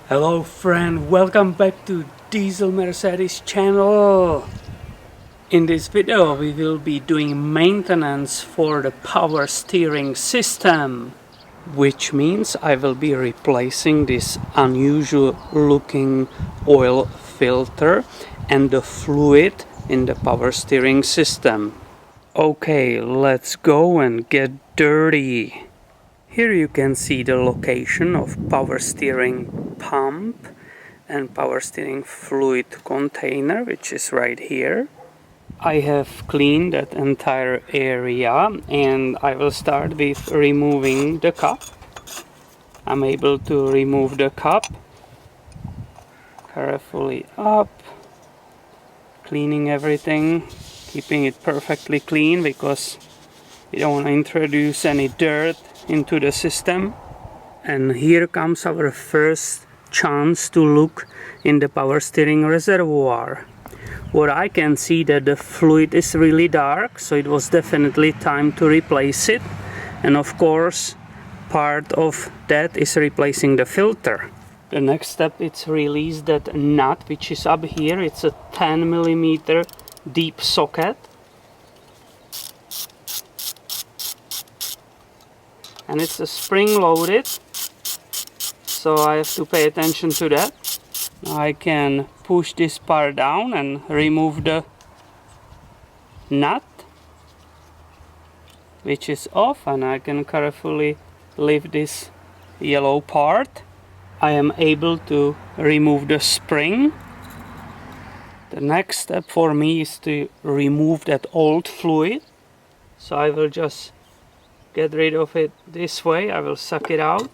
Hello friend, welcome back to Diesel Mercedes channel. In this video we will be doing maintenance for the power steering system, which means I will be replacing this unusual looking oil filter and the fluid in the power steering system. Okay, let's go and get dirty. Here you can see the location of power steering pump and power steering fluid container, which is right here. I have cleaned that entire area and I will start with removing the cup. I'm able to remove the cup carefully up, cleaning everything, keeping it perfectly clean because we don't want to introduce any dirt into the system. And here comes our first chance to look in the power steering reservoir. What I can see that the fluid is really dark, so it was definitely time to replace it. And of course, part of that is replacing the filter. The next step is release that nut which is up here. It's a 10mm deep socket. And it's a spring loaded, so I have to pay attention to that. Now I can push this part down and remove the nut, which is off, and I can carefully lift this yellow part. I am able to remove the spring. The next step for me is to remove that old fluid, so I will just get rid of it this way. I will suck it out.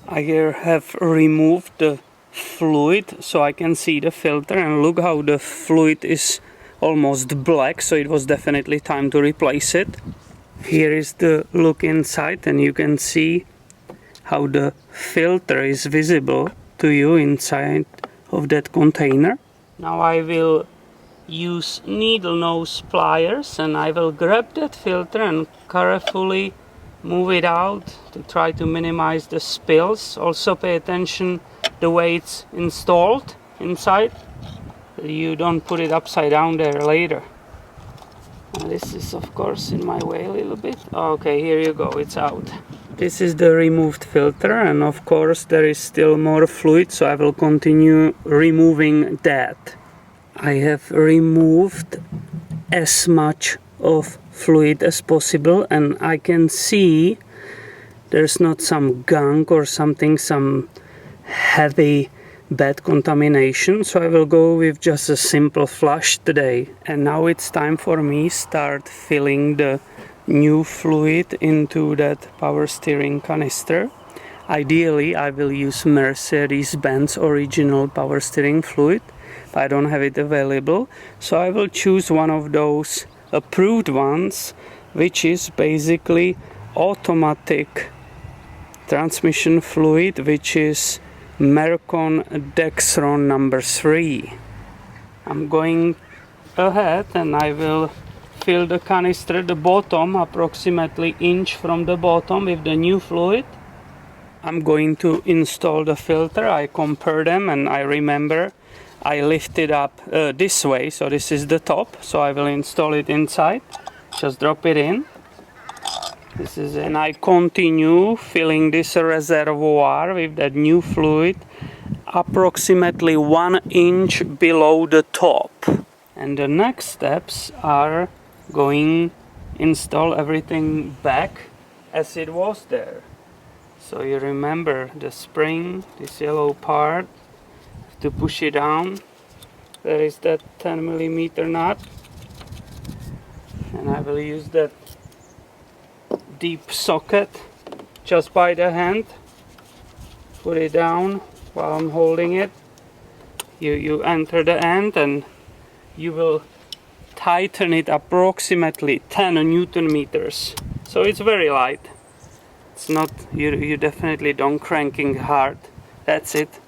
I here have removed the fluid so I can see the filter, and look how the fluid is almost black, so it was definitely time to replace it. Here is the look inside, and you can see how the filter is visible to you inside of that container. Now I will use needle nose pliers and I will grab that filter and carefully move it out to try to minimize the spills. Also pay attention the way it's installed inside, you don't put it upside down there later. And this is of course in my way a little bit. Okay, here you go, it's out. This is the removed filter, and of course there is still more fluid, so I will continue removing that. I have removed as much of fluid as possible, and I can see there's not some gunk or something, some heavy bad contamination, so I will go with just a simple flush today. And now it's time for me start filling the new fluid into that power steering canister. Ideally I will use Mercedes-Benz original power steering fluid. I don't have it available, so I will choose one of those approved ones, which is basically automatic transmission fluid, which is Mercon Dexron number 3. I'm going ahead and I will fill the canister, the bottom, approximately inch from the bottom, with the new fluid. I'm going to install the filter. I compare them and I remember I lift it up this way, so this is the top, so I will install it inside. Just drop it in. This is, and I continue filling this reservoir with that new fluid approximately 1 inch below the top. And the next steps are going install everything back as it was there. So you remember the spring, this yellow part, to push it down. There is that 10mm nut, and I will use that deep socket just by the hand. Put it down while I'm holding it. You enter the end and you will tighten it approximately 10 Newton meters. So it's very light. It's not, you definitely don't cranking hard. That's it.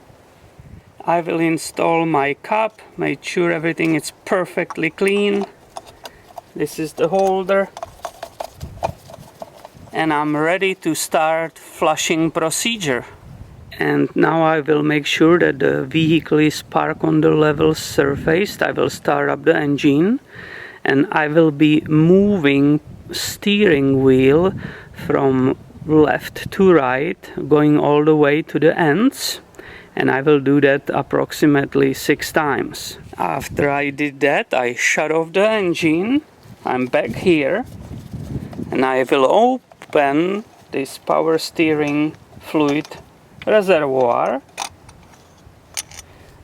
I will install my cup, make sure everything is perfectly clean. This is the holder. And I'm ready to start flushing procedure. And now I will make sure that the vehicle is parked on the level surface. I will start up the engine, and I will be moving steering wheel from left to right, going all the way to the ends, and I will do that approximately 6 times. After I did that, I shut off the engine. I'm back here, and I will open this power steering fluid reservoir.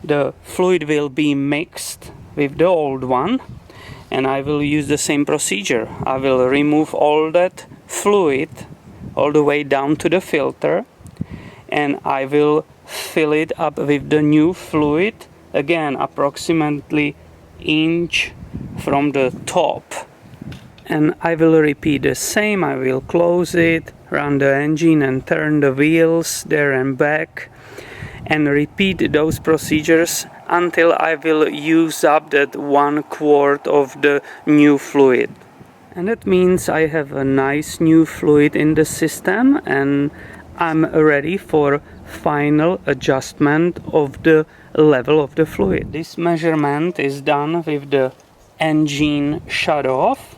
The fluid will be mixed with the old one, and I will use the same procedure. I will remove all that fluid all the way down to the filter, and I will fill it up with the new fluid, again approximately inch from the top. And I will repeat the same. I will close it, run the engine and turn the wheels there and back, and repeat those procedures until I will use up that 1 quart of the new fluid. And that means I have a nice new fluid in the system, and I'm ready for final adjustment of the level of the fluid. This measurement is done with the engine shut off,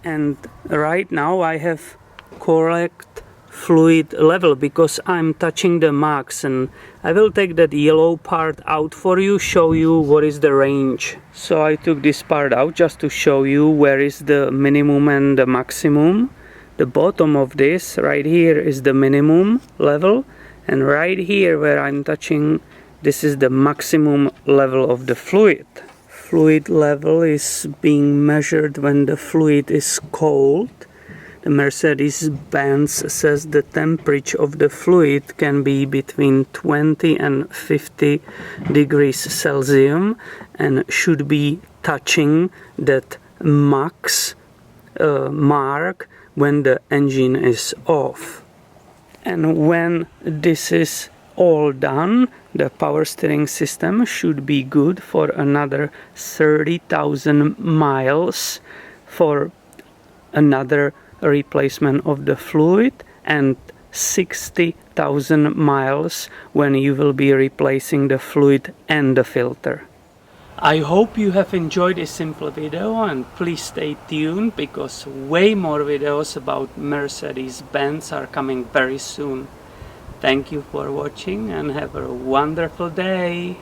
and right now I have correct fluid level because I'm touching the max, and I will take that yellow part out for you, show you what is the range. So I took this part out just to show you where is the minimum and the maximum. The bottom of this right here is the minimum level, and right here where I'm touching, this is the maximum level of the fluid. Fluid level is being measured when the fluid is cold. The Mercedes-Benz says the temperature of the fluid can be between 20 and 50 degrees Celsius and should be touching that max mark when the engine is off. And when this is all done, the power steering system should be good for another 30,000 miles for another replacement of the fluid, and 60,000 miles when you will be replacing the fluid and the filter. I hope you have enjoyed this simple video, and please stay tuned because way more videos about Mercedes-Benz are coming very soon. Thank you for watching and have a wonderful day.